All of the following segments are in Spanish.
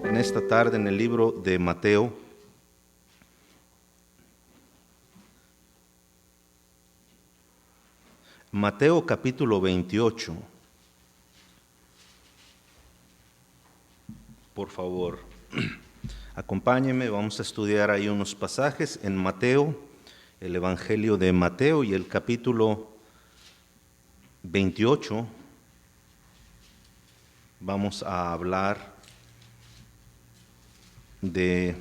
en esta tarde en el libro de Mateo. Mateo capítulo 28. Por favor, acompáñenme, vamos a estudiar ahí unos pasajes en Mateo, el Evangelio de Mateo y el capítulo 28. Vamos a hablar de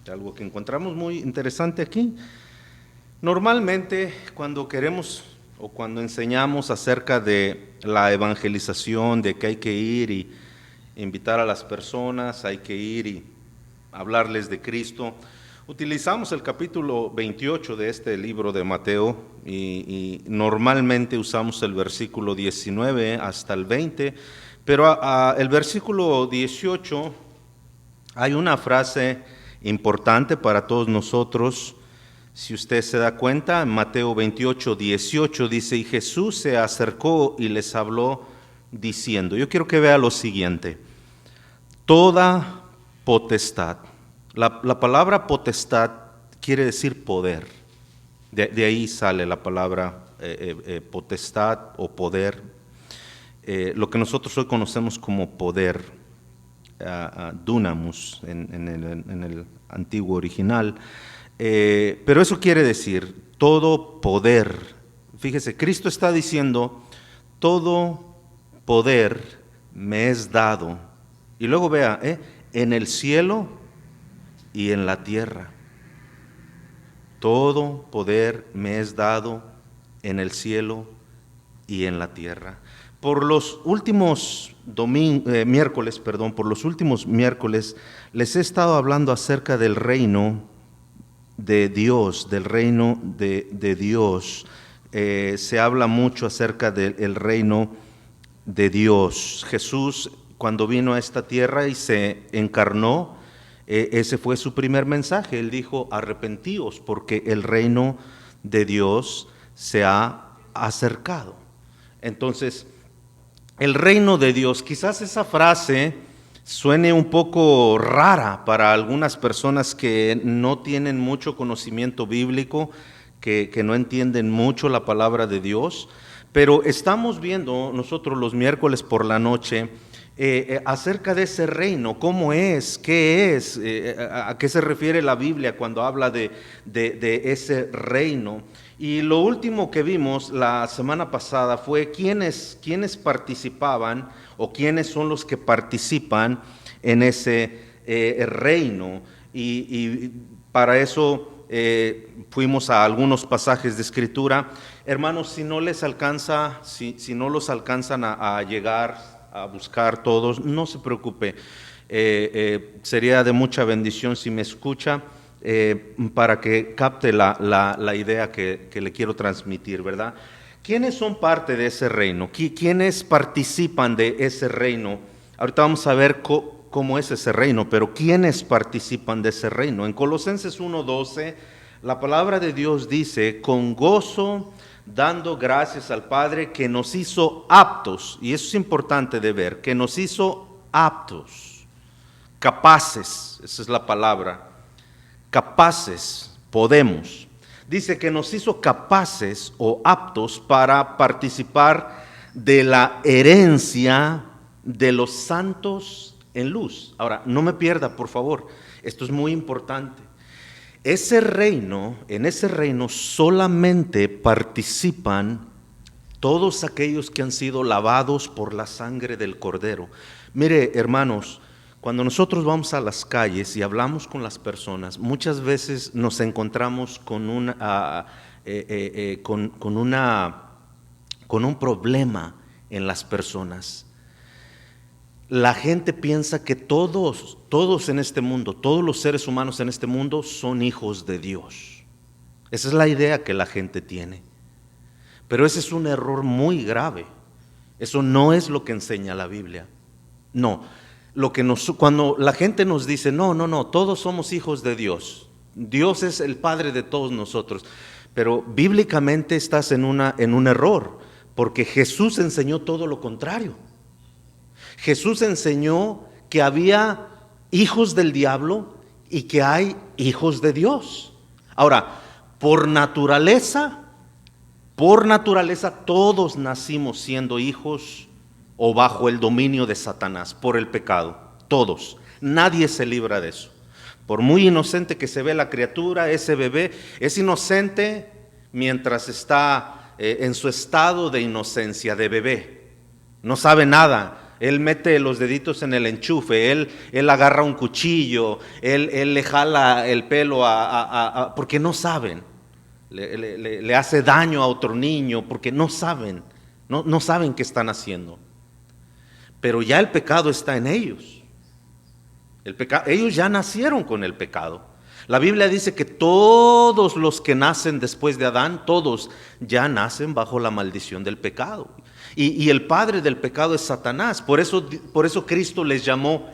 algo que encontramos muy interesante aquí. Normalmente cuando queremos o cuando enseñamos acerca de la evangelización, de que hay que ir y invitar a las personas, hay que ir y hablarles de Cristo, utilizamos el capítulo 28 de este libro de Mateo y normalmente usamos el versículo 19 hasta el 20, pero el versículo 18 hay una frase importante para todos nosotros. Si usted se da cuenta, en Mateo 28, 18 dice, y Jesús se acercó y les habló diciendo, yo quiero que vea lo siguiente, toda potestad. La palabra potestad quiere decir poder. De ahí sale la palabra potestad o poder. Lo que nosotros hoy conocemos como poder, dunamus en el antiguo original. Pero eso quiere decir todo poder. Fíjese, Cristo está diciendo, todo poder me es dado. Y luego vea, en el cielo y en la tierra. Todo poder me es dado en el cielo y en la tierra. Por los últimos miércoles, les he estado hablando acerca del reino de Dios, del reino de Dios. Se habla mucho acerca del reino de Dios. Jesús, cuando vino a esta tierra y se encarnó, ese fue su primer mensaje. Él dijo, arrepentíos porque el reino de Dios se ha acercado. Entonces, el reino de Dios, quizás esa frase suene un poco rara para algunas personas que no tienen mucho conocimiento bíblico, que no entienden mucho la palabra de Dios, pero estamos viendo nosotros los miércoles por la noche acerca de ese reino, cómo es, qué es, a qué se refiere la Biblia cuando habla de ese reino. Y lo último que vimos la semana pasada fue quiénes participaban o quiénes son los que participan en ese reino. Y para eso fuimos a algunos pasajes de Escritura. Hermanos, si no les alcanza, si no los alcanzan a llegar a buscar todos, no se preocupe, sería de mucha bendición si me escucha para que capte la idea que le quiero transmitir, ¿verdad? ¿Quiénes son parte de ese reino? ¿Quiénes participan de ese reino? Ahorita vamos a ver cómo es ese reino, pero ¿quiénes participan de ese reino? En Colosenses 1:12, la palabra de Dios dice, con gozo, dando gracias al Padre que nos hizo aptos, y eso es importante de ver, que nos hizo aptos, capaces, esa es la palabra, capaces, podemos. Dice que nos hizo capaces o aptos para participar de la herencia de los santos en luz. Ahora, no me pierda, por favor, esto es muy importante. En ese reino solamente participan todos aquellos que han sido lavados por la sangre del Cordero. Mire, hermanos, cuando nosotros vamos a las calles y hablamos con las personas, muchas veces nos encontramos con un problema en las personas. La gente piensa que todos en este mundo, todos los seres humanos en este mundo son hijos de Dios. Esa es la idea que la gente tiene. Pero ese es un error muy grave. Eso no es lo que enseña la Biblia. No, cuando la gente nos dice, no, todos somos hijos de Dios. Dios es el Padre de todos nosotros. Pero bíblicamente estás en un error, porque Jesús enseñó todo lo contrario. Jesús enseñó que había hijos del diablo y que hay hijos de Dios. Ahora, por naturaleza todos nacimos siendo hijos o bajo el dominio de Satanás, por el pecado, todos. Nadie se libra de eso. Por muy inocente que se ve la criatura, ese bebé es inocente mientras está en su estado de inocencia, de bebé. No sabe nada. Él mete los deditos en el enchufe, él agarra un cuchillo, él le jala el pelo porque no saben. Le hace daño a otro niño porque no saben, no saben qué están haciendo. Pero ya el pecado está en ellos. Ellos ya nacieron con el pecado. La Biblia dice que todos los que nacen después de Adán, todos ya nacen bajo la maldición del pecado. Y el padre del pecado es Satanás. Por eso Cristo les llamó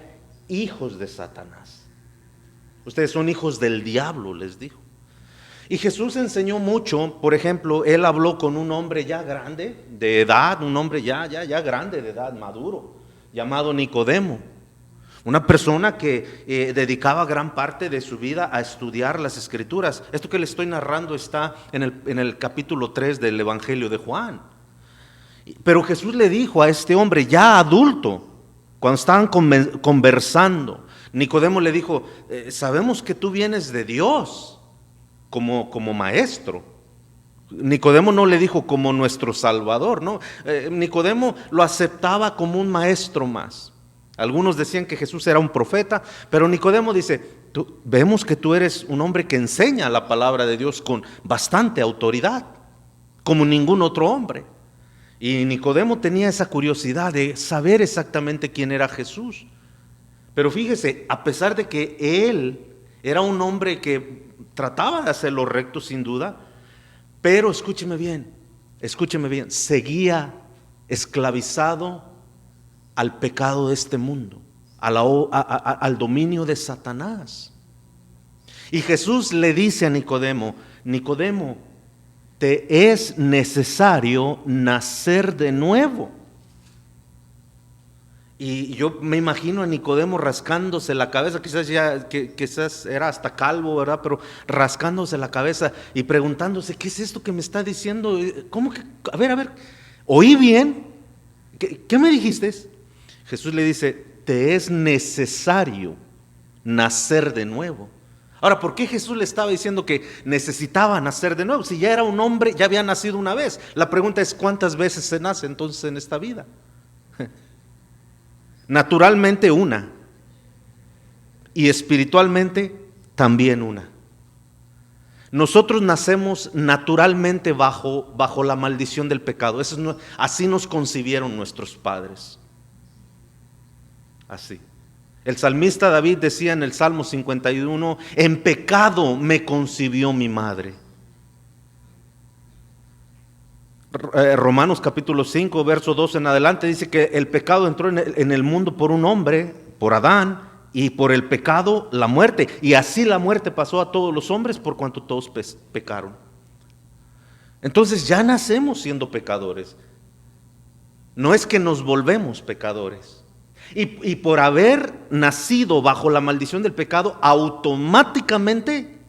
hijos de Satanás. Ustedes son hijos del diablo, les dijo. Y Jesús enseñó mucho. Por ejemplo, Él habló con un hombre ya grande de edad, un hombre ya grande de edad, maduro, llamado Nicodemo. Una persona que dedicaba gran parte de su vida a estudiar las Escrituras. Esto que le estoy narrando está en el capítulo 3 del Evangelio de Juan. Pero Jesús le dijo a este hombre ya adulto, cuando estaban conversando, Nicodemo le dijo, sabemos que tú vienes de Dios como maestro. Nicodemo no le dijo como nuestro Salvador, no. Nicodemo lo aceptaba como un maestro más. Algunos decían que Jesús era un profeta, pero Nicodemo dice, vemos que tú eres un hombre que enseña la palabra de Dios con bastante autoridad, como ningún otro hombre. Y Nicodemo tenía esa curiosidad de saber exactamente quién era Jesús. Pero fíjese, a pesar de que él era un hombre que trataba de hacer lo recto sin duda, pero escúcheme bien, seguía esclavizado al pecado de este mundo, al dominio de Satanás. Y Jesús le dice a Nicodemo, Nicodemo, te es necesario nacer de nuevo. Y yo me imagino a Nicodemo rascándose la cabeza, quizás era hasta calvo, ¿verdad? Pero rascándose la cabeza y preguntándose, ¿qué es esto que me está diciendo? ¿Cómo que? A ver, ¿oí bien? ¿Qué me dijiste? Jesús le dice, te es necesario nacer de nuevo. Ahora, ¿por qué Jesús le estaba diciendo que necesitaba nacer de nuevo? Si ya era un hombre, ya había nacido una vez. La pregunta es, ¿cuántas veces se nace entonces en esta vida? Naturalmente una, y espiritualmente también una. Nosotros nacemos naturalmente bajo la maldición del pecado. Así nos concibieron nuestros padres. Así. El salmista David decía en el Salmo 51, en pecado me concibió mi madre. Romanos capítulo 5, verso 2 en adelante dice que el pecado entró en el mundo por un hombre, por Adán, y por el pecado la muerte. Y así la muerte pasó a todos los hombres por cuanto todos pecaron. Entonces ya nacemos siendo pecadores. No es que nos volvemos pecadores. Y por haber nacido bajo la maldición del pecado, automáticamente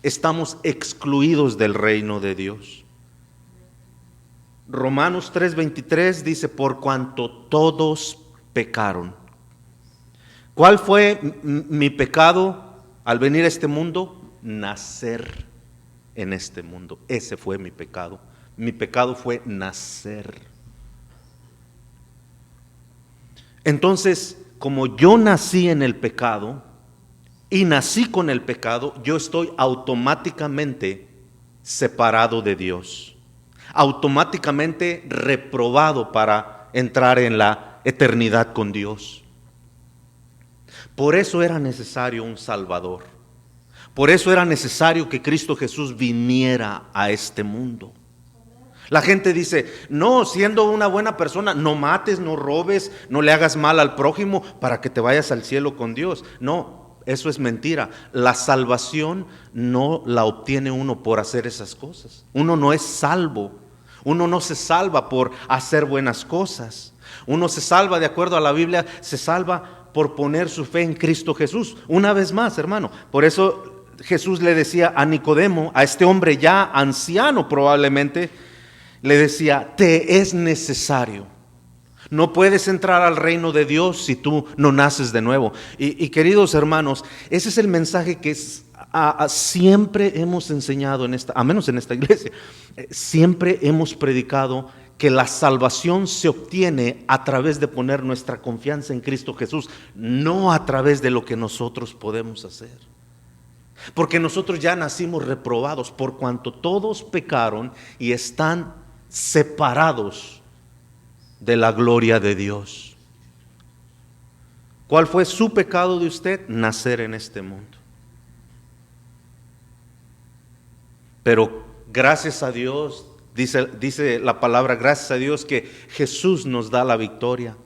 estamos excluidos del reino de Dios. Romanos 3:23 dice, por cuanto todos pecaron. ¿Cuál fue mi pecado al venir a este mundo? Nacer en este mundo. Ese fue mi pecado. Mi pecado fue nacer. Entonces, como yo nací en el pecado y nací con el pecado, yo estoy automáticamente separado de Dios, automáticamente reprobado para entrar en la eternidad con Dios. Por eso era necesario un Salvador. Por eso era necesario que Cristo Jesús viniera a este mundo. La gente dice, no, siendo una buena persona, no mates, no robes, no le hagas mal al prójimo para que te vayas al cielo con Dios. No, eso es mentira. La salvación no la obtiene uno por hacer esas cosas. Uno no es salvo. Uno no se salva por hacer buenas cosas. Uno se salva, de acuerdo a la Biblia, se salva por poner su fe en Cristo Jesús. Una vez más, hermano. Por eso Jesús le decía a Nicodemo, a este hombre ya anciano probablemente, le decía, te es necesario. No puedes entrar al reino de Dios si tú no naces de nuevo. Y queridos hermanos, ese es el mensaje que siempre hemos enseñado a menos en esta iglesia, siempre hemos predicado que la salvación se obtiene a través de poner nuestra confianza en Cristo Jesús, no a través de lo que nosotros podemos hacer. Porque nosotros ya nacimos reprobados, por cuanto todos pecaron y están separados de la gloria de Dios. ¿Cuál fue su pecado de usted? Nacer en este mundo. Pero gracias a Dios, dice la palabra, gracias a Dios que Jesús nos da la victoria,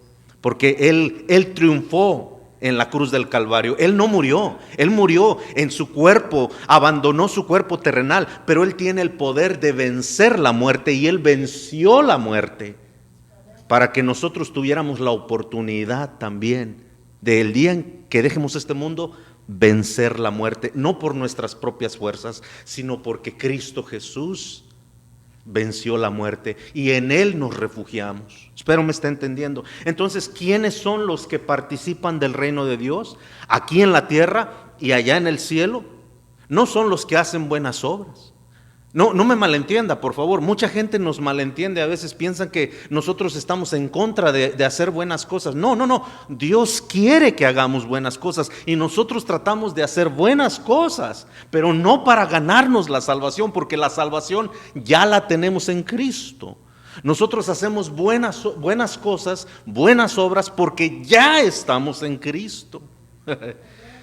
porque Él triunfó en la cruz del Calvario. Él no murió, Él murió en su cuerpo, abandonó su cuerpo terrenal, pero Él tiene el poder de vencer la muerte y Él venció la muerte para que nosotros tuviéramos la oportunidad también del día en que dejemos este mundo, vencer la muerte, no por nuestras propias fuerzas, sino porque Cristo Jesús venció la muerte y en Él nos refugiamos. Espero me esté entendiendo. Entonces, ¿quiénes son los que participan del reino de Dios? Aquí en la tierra y allá en el cielo. No son los que hacen buenas obras. No me malentienda, por favor. Mucha gente nos malentiende. A veces piensan que nosotros estamos en contra de hacer buenas cosas. No. Dios quiere que hagamos buenas cosas y nosotros tratamos de hacer buenas cosas, pero no para ganarnos la salvación, porque la salvación ya la tenemos en Cristo. Nosotros hacemos buenas cosas, buenas obras, porque ya estamos en Cristo.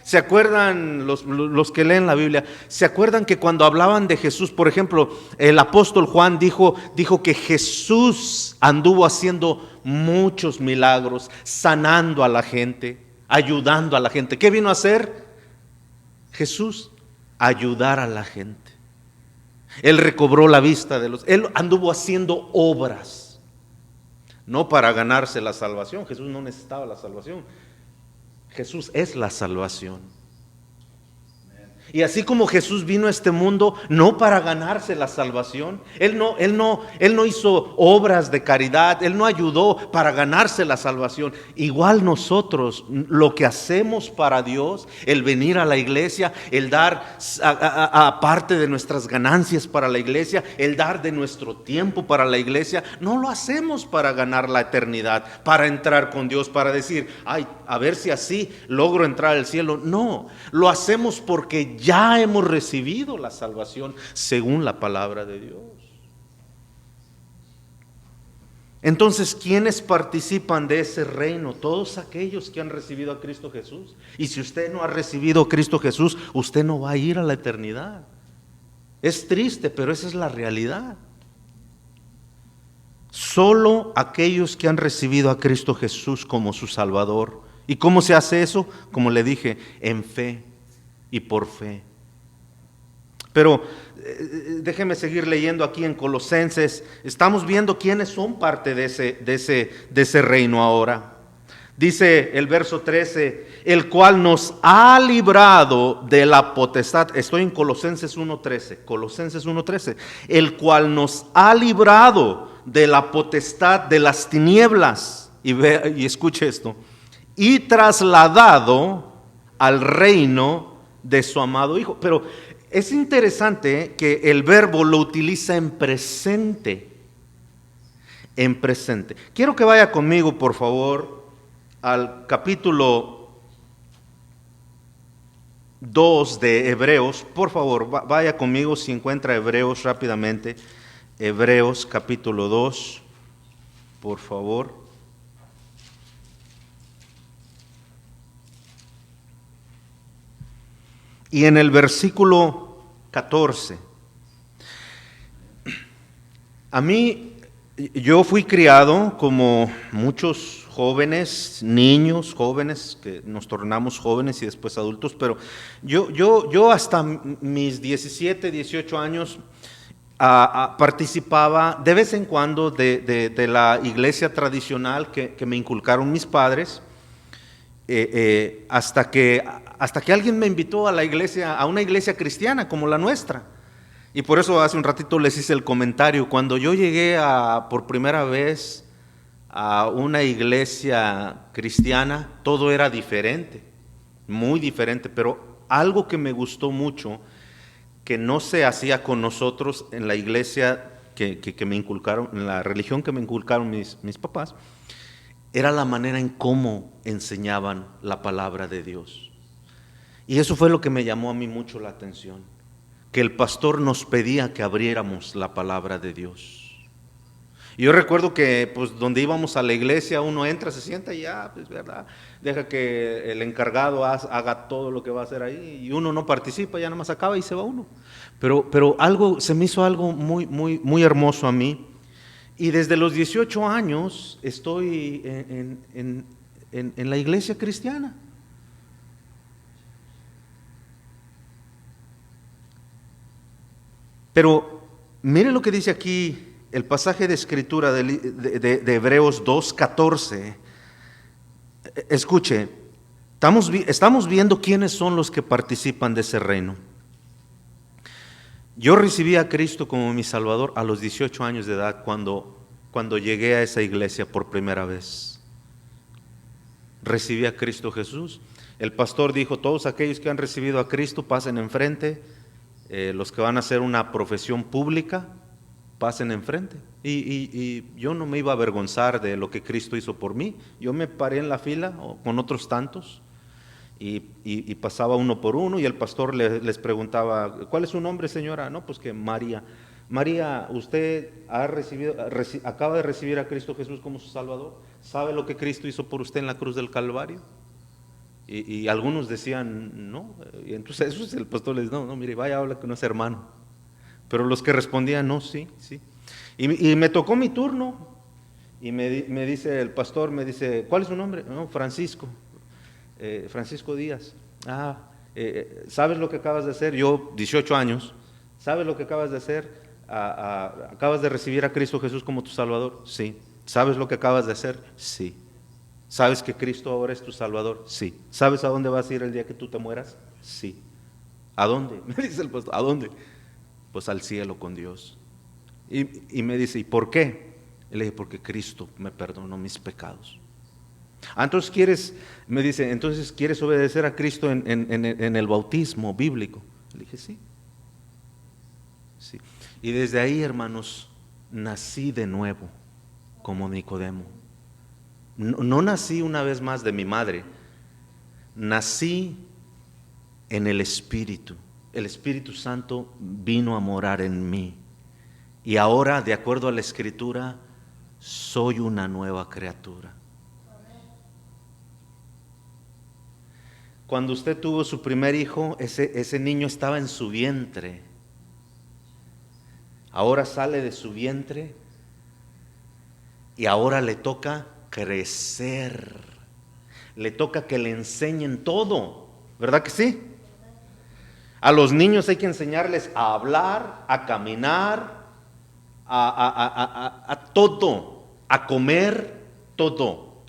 ¿Se acuerdan los que leen la Biblia? ¿Se acuerdan que cuando hablaban de Jesús, por ejemplo, el apóstol Juan dijo que Jesús anduvo haciendo muchos milagros, sanando a la gente, ayudando a la gente? ¿Qué vino a hacer Jesús? Ayudar a la gente. Él recobró la vista Él anduvo haciendo obras, no para ganarse la salvación. Jesús no necesitaba la salvación. Jesús es la salvación. Y así como Jesús vino a este mundo no para ganarse la salvación, Él no hizo obras de caridad, Él no ayudó para ganarse la salvación. Igual nosotros, lo que hacemos para Dios, el venir a la iglesia, el dar a parte de nuestras ganancias para la iglesia, el dar de nuestro tiempo para la iglesia, no lo hacemos para ganar la eternidad, para entrar con Dios, para decir, ay, a ver si así logro entrar al cielo. No, lo hacemos porque ya hemos recibido la salvación según la palabra de Dios. Entonces, ¿quiénes participan de ese reino? Todos aquellos que han recibido a Cristo Jesús. Y si usted no ha recibido a Cristo Jesús, usted no va a ir a la eternidad. Es triste, pero esa es la realidad. Solo aquellos que han recibido a Cristo Jesús como su Salvador. ¿Y cómo se hace eso? Como le dije, en fe y por fe. Pero déjeme seguir leyendo aquí en Colosenses. Estamos viendo quiénes son parte de ese reino ahora. Dice el verso 13, el cual nos ha librado de la potestad. Estoy en Colosenses 1:13. Colosenses 1:13. El cual nos ha librado de la potestad de las tinieblas. Y escuche esto. Y trasladado al reino de su amado Hijo. Pero es interesante que el verbo lo utiliza en presente. En presente. Quiero que vaya conmigo, por favor, al capítulo 2 de Hebreos. Por favor, vaya conmigo si encuentra Hebreos rápidamente. Hebreos capítulo 2, por favor. Y en el versículo 14, a mí Yo fui criado como muchos jóvenes, niños, jóvenes, que nos tornamos jóvenes y después adultos, pero yo hasta mis 17, 18 años participaba de vez en cuando de la iglesia tradicional que me inculcaron mis padres, hasta que alguien me invitó a la iglesia, a una iglesia cristiana como la nuestra. Y por eso hace un ratito les hice el comentario. Cuando yo llegué por primera vez a una iglesia cristiana, todo era diferente, muy diferente, pero algo que me gustó mucho, que no se hacía con nosotros en la iglesia que me inculcaron, en la religión que me inculcaron mis papás, era la manera en cómo enseñaban la palabra de Dios. Y eso fue lo que me llamó a mí mucho la atención, que el pastor nos pedía que abriéramos la palabra de Dios. Y yo recuerdo que pues donde íbamos a la iglesia, uno entra, se sienta y ya, pues verdad, deja que el encargado haga todo lo que va a hacer ahí, y uno no participa, ya nada más acaba y se va uno. Pero algo, se me hizo algo muy, muy, muy hermoso a mí. Y desde los 18 años estoy en la iglesia cristiana. Pero mire lo que dice aquí el pasaje de escritura de Hebreos 2:14. Escuche, estamos viendo quiénes son los que participan de ese reino. Yo recibí a Cristo como mi Salvador a los 18 años de edad cuando llegué a esa iglesia por primera vez. Recibí a Cristo Jesús. El pastor dijo, todos aquellos que han recibido a Cristo pasen enfrente. Los que van a hacer una profesión pública, pasen enfrente. Y yo no me iba a avergonzar de lo que Cristo hizo por mí. Yo me paré en la fila con otros tantos y pasaba uno por uno, y el pastor les preguntaba, ¿cuál es su nombre, señora? No, pues que María. María, ¿usted acaba de recibir a Cristo Jesús como su Salvador? ¿Sabe lo que Cristo hizo por usted en la cruz del Calvario? Y algunos decían, no, y entonces eso el pastor les dijo, no, mire, vaya, habla con ese hermano. Pero los que respondían, no, sí, sí. Y me tocó mi turno, y me dice el pastor, me dice, ¿cuál es su nombre? No, Francisco, Francisco Díaz. ¿Sabes lo que acabas de hacer? Yo, 18 años, ¿sabes lo que acabas de hacer? ¿Acabas de recibir a Cristo Jesús como tu Salvador? Sí. ¿Sabes lo que acabas de hacer? Sí. ¿Sabes que Cristo ahora es tu Salvador? Sí. ¿Sabes a dónde vas a ir el día que tú te mueras? Sí. ¿A dónde? Me dice el pastor, ¿a dónde? Pues al cielo con Dios. Y me dice, ¿y por qué? Y le dije, porque Cristo me perdonó mis pecados. Entonces me dice, entonces ¿quieres obedecer a Cristo en el bautismo bíblico? Le dije, sí. Sí. Y desde ahí, hermanos, nací de nuevo como Nicodemo. No nací una vez más de mi madre, nací en el Espíritu. El Espíritu Santo vino a morar en mí. Y ahora, de acuerdo a la Escritura, soy una nueva criatura. Cuando usted tuvo su primer hijo, ese niño estaba en su vientre. Ahora sale de su vientre y ahora le toca crecer. Le toca que le enseñen todo, ¿verdad que sí? A los niños hay que enseñarles a hablar, a caminar, a todo, a comer, todo.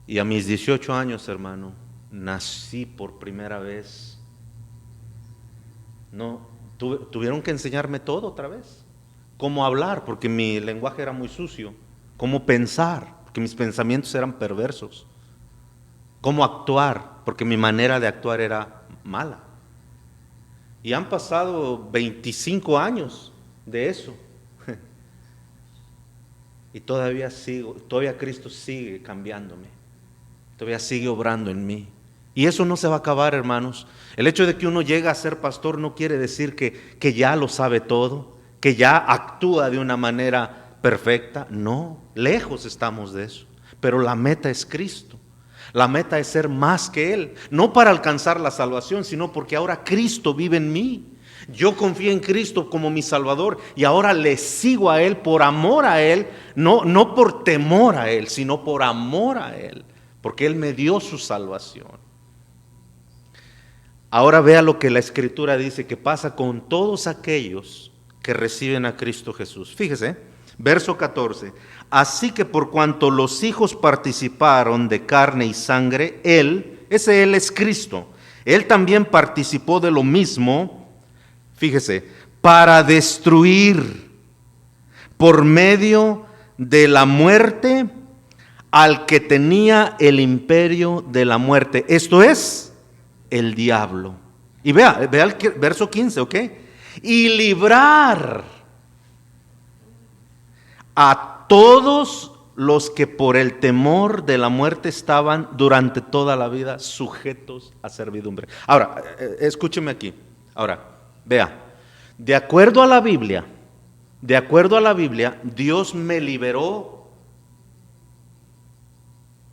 Y a mis 18 años, hermano, nací por primera vez. No, tuvieron que enseñarme todo otra vez. Cómo hablar, porque mi lenguaje era muy sucio. Cómo pensar, porque mis pensamientos eran perversos. Cómo actuar, porque mi manera de actuar era mala. Y han pasado 25 años de eso. Y todavía Cristo sigue cambiándome. Todavía sigue obrando en mí. Y eso no se va a acabar, hermanos. El hecho de que uno llega a ser pastor no quiere decir que ya lo sabe todo, que ya actúa de una manera perfecta. No, lejos estamos de eso. Pero la meta es Cristo. La meta es ser más que Él. No para alcanzar la salvación, sino porque ahora Cristo vive en mí. Yo confié en Cristo como mi Salvador y ahora le sigo a Él por amor a Él, no por temor a Él, sino por amor a Él, porque Él me dio su salvación. Ahora vea lo que la Escritura dice que pasa con todos aquellos que reciben a Cristo Jesús. Fíjese, verso 14. Así que por cuanto los hijos participaron de carne y sangre, Él es Cristo. Él también participó de lo mismo, fíjese, para destruir por medio de la muerte al que tenía el imperio de la muerte. Esto es el diablo. Y vea el verso 15, ¿ok? Y librar a todos los que por el temor de la muerte estaban durante toda la vida sujetos a servidumbre. Ahora, escúcheme aquí. Ahora, vea, de acuerdo a la Biblia, Dios me liberó,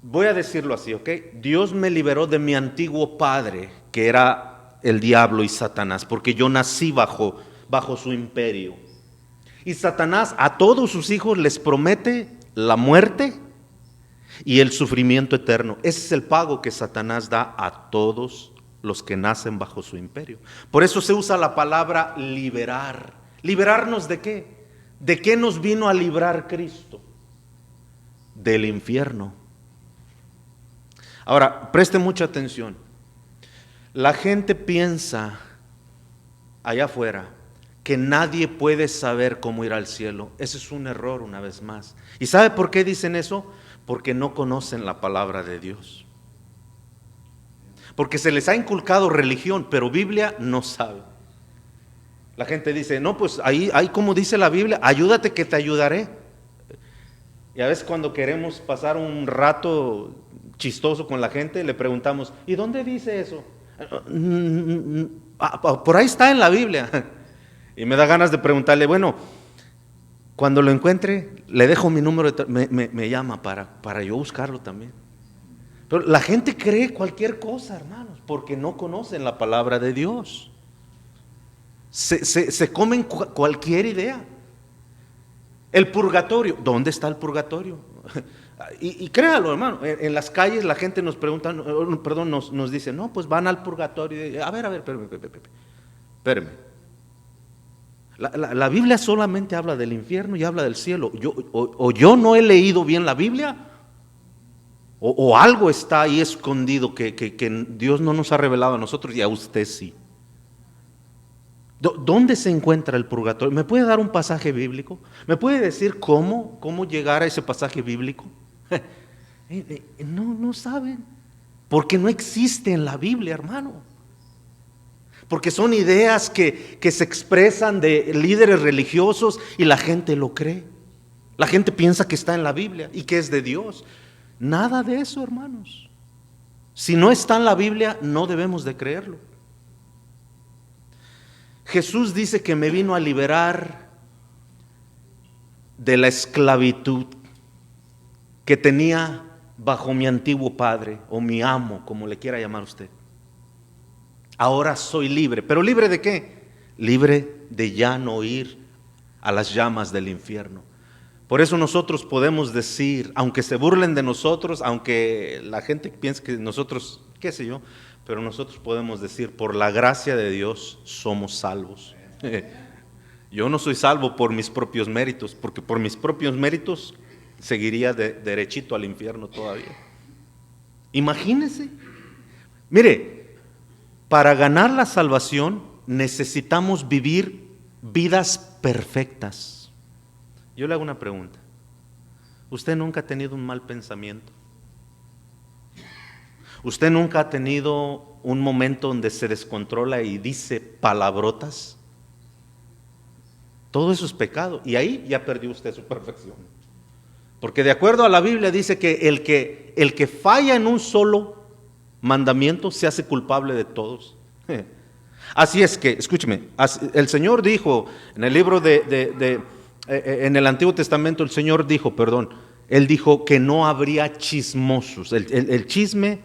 voy a decirlo así, ¿ok? Dios me liberó de mi antiguo padre, que era el diablo y Satanás, porque yo nací bajo su imperio. Y Satanás a todos sus hijos les promete la muerte y el sufrimiento eterno. Ese es el pago que Satanás da a todos los que nacen bajo su imperio. Por eso se usa la palabra liberar. ¿Liberarnos de qué? ¿De qué nos vino a librar Cristo? Del infierno. Ahora, preste mucha atención. La gente piensa allá afuera que nadie puede saber cómo ir al cielo. Ese es un error una vez más. ¿Y sabe por qué dicen eso? Porque no conocen la palabra de Dios. Porque se les ha inculcado religión, pero Biblia no sabe. La gente dice, no, pues ahí como dice la Biblia, ayúdate que te ayudaré. Y a veces cuando queremos pasar un rato chistoso con la gente, le preguntamos, ¿y dónde dice eso? Por ahí está en la Biblia. Y me da ganas de preguntarle, bueno, cuando lo encuentre, le dejo mi número, me llama para yo buscarlo también. Pero la gente cree cualquier cosa, hermanos, porque no conocen la palabra de Dios. Se comen cualquier idea. El purgatorio, ¿dónde está el purgatorio? Y créalo, hermano, en las calles la gente nos pregunta, nos dice, no, pues van al purgatorio. A ver, espérame. La Biblia solamente habla del infierno y habla del cielo. Yo no he leído bien la Biblia, o algo está ahí escondido que Dios no nos ha revelado a nosotros y a usted sí. ¿Dónde se encuentra el purgatorio? ¿Me puede dar un pasaje bíblico? ¿Me puede decir cómo llegar a ese pasaje bíblico? No saben, porque no existe en la Biblia, hermano. Porque son ideas que se expresan de líderes religiosos y la gente lo cree. La gente piensa que está en la Biblia y que es de Dios. Nada de eso, hermanos. Si no está en la Biblia, no debemos de creerlo. Jesús dice que me vino a liberar de la esclavitud que tenía bajo mi antiguo padre o mi amo, como le quiera llamar usted. Ahora soy libre. ¿Pero libre de qué? Libre de ya no ir a las llamas del infierno. Por eso nosotros podemos decir, aunque se burlen de nosotros, aunque la gente piense que nosotros, qué sé yo, pero nosotros podemos decir, por la gracia de Dios somos salvos. Yo no soy salvo por mis propios méritos, porque por mis propios méritos seguiría derechito al infierno todavía. Imagínense. Mire, para ganar la salvación necesitamos vivir vidas perfectas. Yo le hago una pregunta. ¿Usted nunca ha tenido un mal pensamiento? ¿Usted nunca ha tenido un momento donde se descontrola y dice palabrotas? Todo eso es pecado y ahí ya perdió usted su perfección. Porque de acuerdo a la Biblia dice que el que falla en un solo mandamiento se hace culpable de todos. Así es que, escúcheme, el Señor dijo en el libro en el Antiguo Testamento, Él dijo que no habría chismosos. El chisme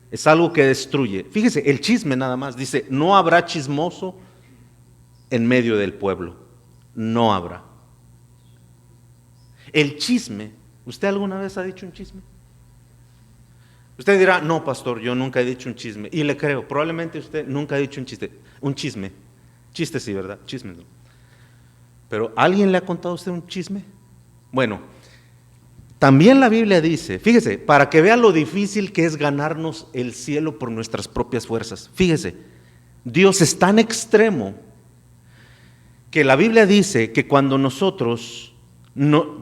es algo que destruye. Fíjese, el chisme nada más, dice, no habrá chismoso en medio del pueblo. No habrá. El chisme, ¿usted alguna vez ha dicho un chisme? Usted dirá, no, pastor, yo nunca he dicho un chisme. Y le creo, probablemente usted nunca ha dicho un chisme. Chiste sí, ¿verdad? Chisme no. Pero ¿alguien le ha contado a usted un chisme? Bueno, también la Biblia dice, fíjese, para que vea lo difícil que es ganarnos el cielo por nuestras propias fuerzas. Fíjese, Dios es tan extremo que la Biblia dice que cuando nosotros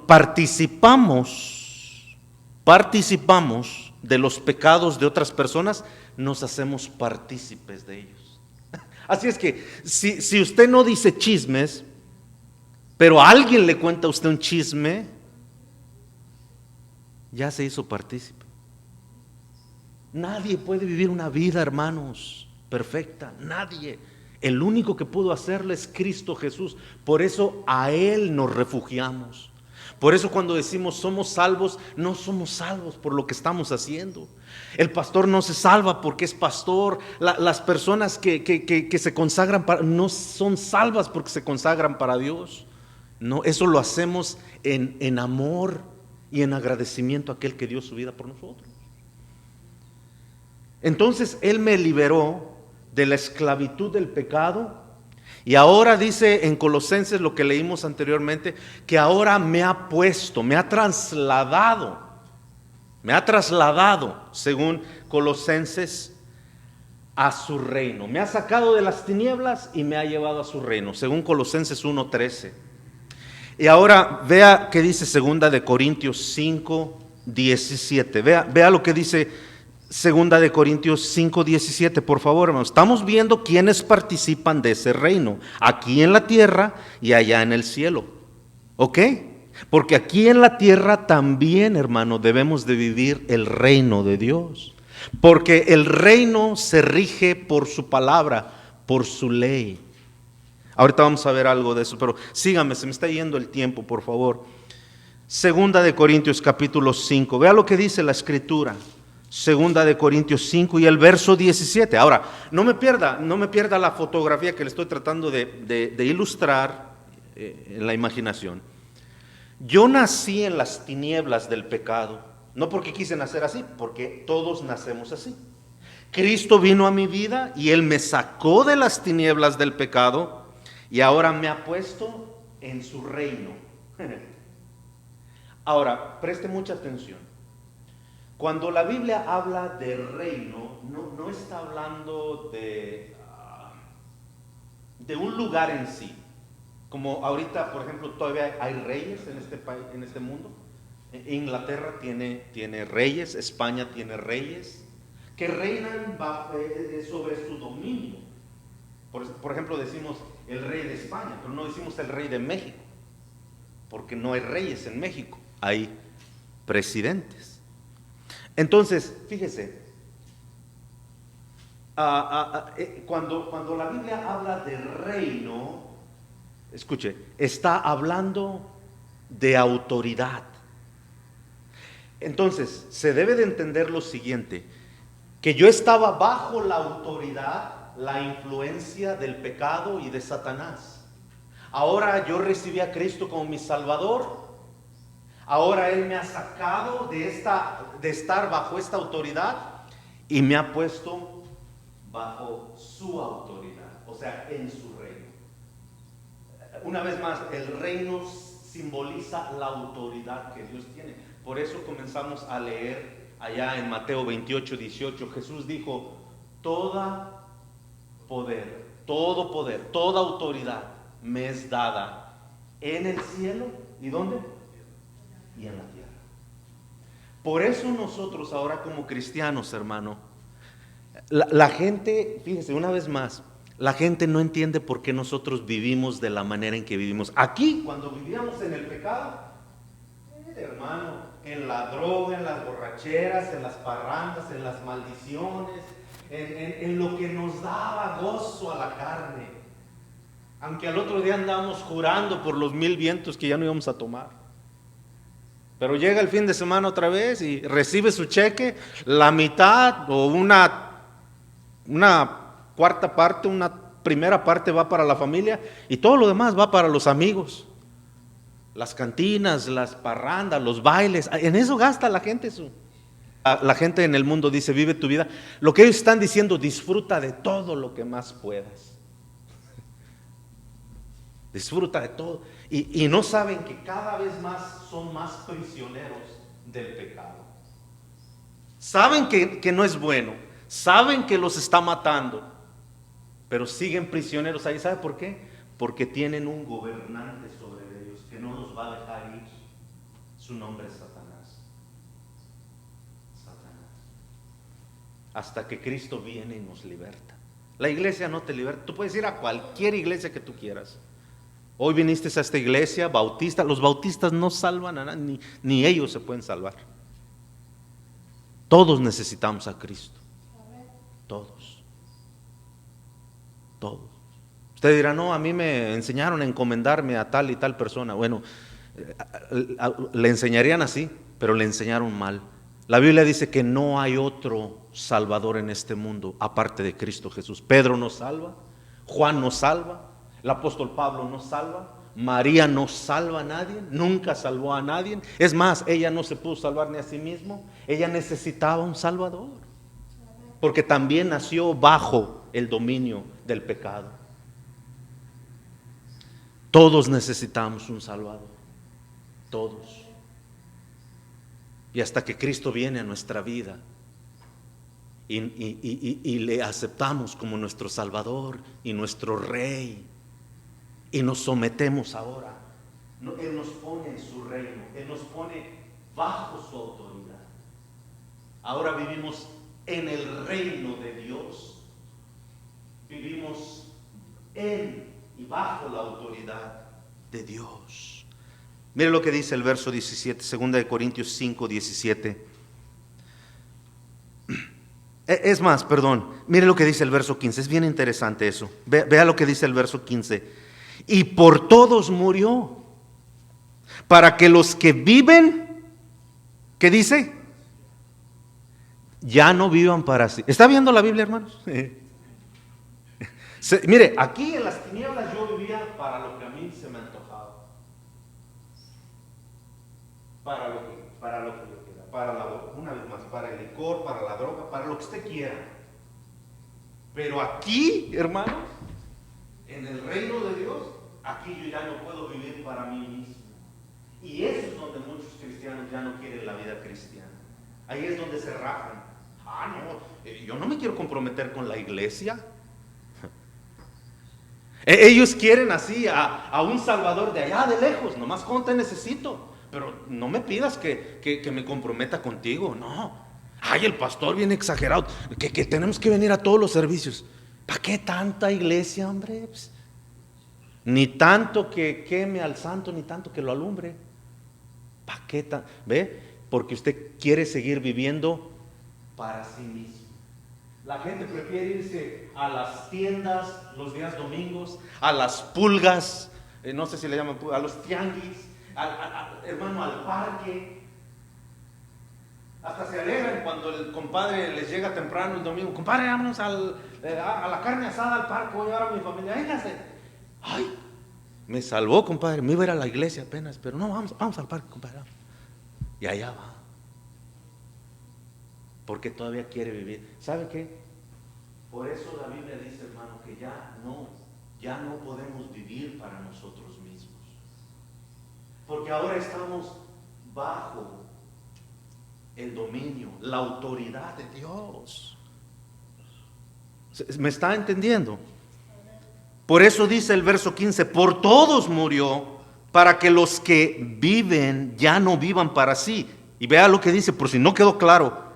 participamos de los pecados de otras personas, nos hacemos partícipes de ellos. Así es que si usted no dice chismes, pero a alguien le cuenta a usted un chisme, ya se hizo partícipe. Nadie puede vivir una vida, hermanos, perfecta. Nadie. El único que pudo hacerlo es Cristo Jesús. Por eso a Él nos refugiamos. Por eso cuando decimos somos salvos, no somos salvos por lo que estamos haciendo. El pastor no se salva porque es pastor. Las personas que se consagran no son salvas porque se consagran para Dios. No, eso lo hacemos en amor y en agradecimiento a aquel que dio su vida por nosotros. Entonces Él me liberó de la esclavitud del pecado. Y ahora dice en Colosenses lo que leímos anteriormente, que ahora me ha trasladado, según Colosenses, a su reino. Me ha sacado de las tinieblas y me ha llevado a su reino, según Colosenses 1:13. Y ahora vea qué dice segunda de Corintios 5:17. Vea lo que dice Segunda de Corintios 5:17, por favor, hermanos. Estamos viendo quiénes participan de ese reino, aquí en la tierra y allá en el cielo. ¿Ok? Porque aquí en la tierra también, hermano, debemos de vivir el reino de Dios. Porque el reino se rige por su palabra, por su ley. Ahorita vamos a ver algo de eso, pero sígame, se me está yendo el tiempo, por favor. Segunda de Corintios capítulo 5, vea lo que dice la Escritura. Segunda de Corintios 5 y el verso 17. Ahora, no me pierda la fotografía que le estoy tratando de ilustrar en la imaginación. Yo nací en las tinieblas del pecado, no porque quise nacer así, porque todos nacemos así. Cristo vino a mi vida y Él me sacó de las tinieblas del pecado y ahora me ha puesto en su reino. Ahora, preste mucha atención. Cuando la Biblia habla de reino, no está hablando de un lugar en sí. Como ahorita, por ejemplo, todavía hay reyes en este país, en este mundo. Inglaterra tiene reyes, España tiene reyes que reinan sobre su dominio. Por ejemplo, decimos el rey de España, pero no decimos el rey de México, porque no hay reyes en México, hay presidentes. Entonces, fíjese, cuando la Biblia habla de reino, escuche, está hablando de autoridad. Entonces, se debe de entender lo siguiente, que yo estaba bajo la autoridad, la influencia del pecado y de Satanás. Ahora yo recibí a Cristo como mi Salvador. Ahora Él me ha sacado de estar bajo esta autoridad y me ha puesto bajo su autoridad, o sea, en su reino. Una vez más, el reino simboliza la autoridad que Dios tiene. Por eso comenzamos a leer allá en Mateo 28:18. Jesús dijo, todo poder, toda autoridad me es dada en el cielo. ¿Y dónde? Y en la tierra. Por eso nosotros ahora como cristianos, hermano, la gente, fíjese una vez más, la gente no entiende por qué nosotros vivimos de la manera en que vivimos. Aquí, cuando vivíamos en el pecado, hermano, en la droga, en las borracheras, en las parrandas, en las maldiciones, en lo que nos daba gozo a la carne. Aunque al otro día andábamos jurando por los 1000 vientos que ya no íbamos a tomar. Pero llega el fin de semana otra vez y recibe su cheque, la mitad o una cuarta parte, una primera parte va para la familia y todo lo demás va para los amigos. Las cantinas, las parrandas, los bailes, en eso gasta la gente la gente en el mundo dice, vive tu vida. Lo que ellos están diciendo, disfruta de todo lo que más puedas. Disfruta de todo. Y no saben que cada vez más son más prisioneros del pecado. Saben que no es bueno, saben que los está matando, pero siguen prisioneros ahí. ¿Sabe por qué? Porque tienen un gobernante sobre ellos que no los va a dejar ir. Su nombre es Satanás. Satanás. Hasta que Cristo viene y nos liberta. La iglesia no te liberta. Tú puedes ir a cualquier iglesia que tú quieras. Hoy viniste a esta iglesia bautista. Los bautistas no salvan a nadie, ni ellos se pueden salvar. Todos necesitamos a Cristo. Todos. Todos. Usted dirá, no, a mí me enseñaron a encomendarme a tal y tal persona. Bueno, le enseñarían así, pero le enseñaron mal. La Biblia dice que no hay otro Salvador en este mundo aparte de Cristo Jesús. Pedro no salva, Juan no salva, el apóstol Pablo no salva, María no salva a nadie, nunca salvó a nadie. Es más, ella no se pudo salvar ni a sí misma. Ella necesitaba un Salvador, porque también nació bajo el dominio del pecado. Todos necesitamos un Salvador, todos. Y hasta que Cristo viene a nuestra vida y le aceptamos como nuestro Salvador y nuestro Rey, y nos sometemos ahora, Él nos pone en su reino, Él nos pone bajo su autoridad. Ahora vivimos en el reino de Dios, vivimos en y bajo la autoridad de Dios. Mire lo que dice el verso 17, 2 Corintios 5, 17. Es más, perdón, mire lo que dice el verso 15, es bien interesante eso. Vea lo que dice el verso 15. Y por todos murió, para que los que viven, ¿qué dice? Ya no vivan para sí. ¿Está viendo la Biblia, hermanos? Mire, aquí en las tinieblas yo vivía para lo que a mí se me antojaba. Para lo que yo quiera. Una vez más, para el licor, para la droga, para lo que usted quiera. Pero aquí, hermanos, en el reino de Dios, aquí yo ya no puedo vivir para mí mismo. Y eso es donde muchos cristianos ya no quieren la vida cristiana. Ahí es donde se rajan. No, yo no me quiero comprometer con la iglesia. Ellos quieren así a un Salvador de allá de lejos, nomás cuando te necesito. Pero no me pidas que me comprometa contigo, no. Ay, el pastor viene exagerado, que tenemos que venir a todos los servicios. ¿Para qué tanta iglesia, hombre? Pues, ni tanto que queme al santo, ni tanto que lo alumbre. ¿Para qué ¿Ve? Porque usted quiere seguir viviendo para sí mismo. La gente prefiere irse a las tiendas los días domingos, a las pulgas, no sé si le llaman, a los tianguis, hermano, al parque. Hasta se alegran cuando el compadre les llega temprano el domingo. Compadre, vámonos a la carne asada al parque, voy a llevar a mi familia. Véngase. Ay, me salvó, compadre. Me iba a ir a la iglesia apenas, pero no, vamos al parque, compadre. Y allá va. Porque todavía quiere vivir. ¿Sabe qué? Por eso la Biblia dice, hermano, que ya no podemos vivir para nosotros mismos. Porque ahora estamos bajo el dominio, la autoridad de Dios. ¿Me está entendiendo? Por eso dice el verso 15, por todos murió, para que los que viven ya no vivan para sí. Y vea lo que dice, por si no quedó claro,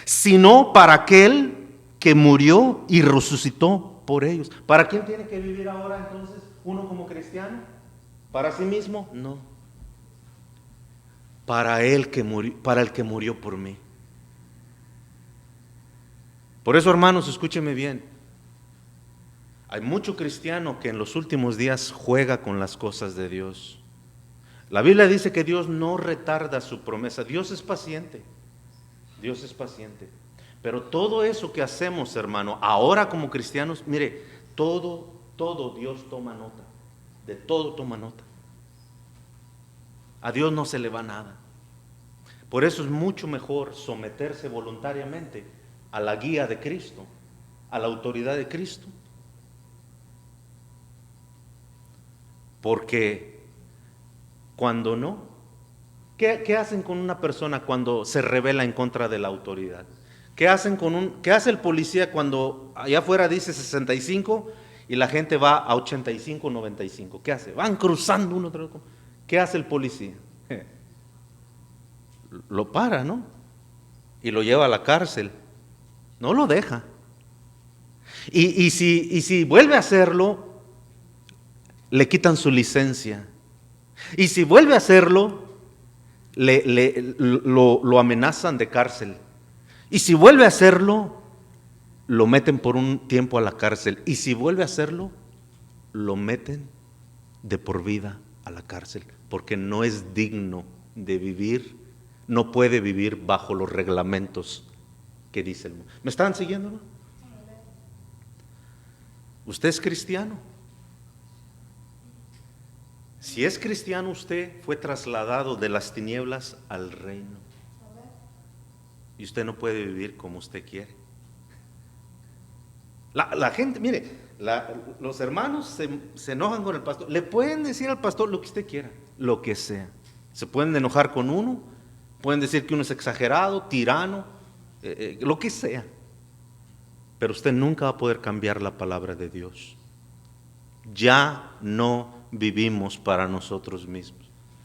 sino para aquel que murió y resucitó por ellos. ¿Para quién tiene que vivir ahora entonces uno como cristiano? ¿Para sí mismo? No. Para el que murió por mí. Por eso, hermanos, escúcheme bien. Hay mucho cristiano que en los últimos días juega con las cosas de Dios. La Biblia dice que Dios no retarda su promesa. Dios es paciente. Dios es paciente. Pero todo eso que hacemos, hermano, ahora como cristianos, mire, todo Dios toma nota. De todo toma nota. A Dios no se le va nada. Por eso es mucho mejor someterse voluntariamente a la guía de Cristo, a la autoridad de Cristo. Porque cuando no, ¿qué hacen con una persona cuando se rebela en contra de la autoridad? ¿Qué hace el policía cuando allá afuera dice 65 y la gente va a 85, 95? ¿Qué hace? Van cruzando uno tras otro. ¿Qué hace el policía? Lo para, ¿no? Y lo lleva a la cárcel. No lo deja. Y si vuelve a hacerlo, le quitan su licencia. Y si vuelve a hacerlo, lo amenazan de cárcel. Y si vuelve a hacerlo, lo meten por un tiempo a la cárcel. Y si vuelve a hacerlo, lo meten de por vida a la cárcel. Porque no es digno de vivir, no puede vivir bajo los reglamentos que dice el mundo. ¿Me están siguiendo, no? ¿Usted es cristiano? Si es cristiano, usted fue trasladado de las tinieblas al reino. Y usted no puede vivir como usted quiere. La gente, mire, los hermanos se enojan con el pastor. Le pueden decir al pastor lo que usted quiera, lo que sea. Se pueden enojar con uno, pueden decir que uno es exagerado, tirano, lo que sea. Pero usted nunca va a poder cambiar la palabra de Dios. Ya no vivimos para nosotros mismos.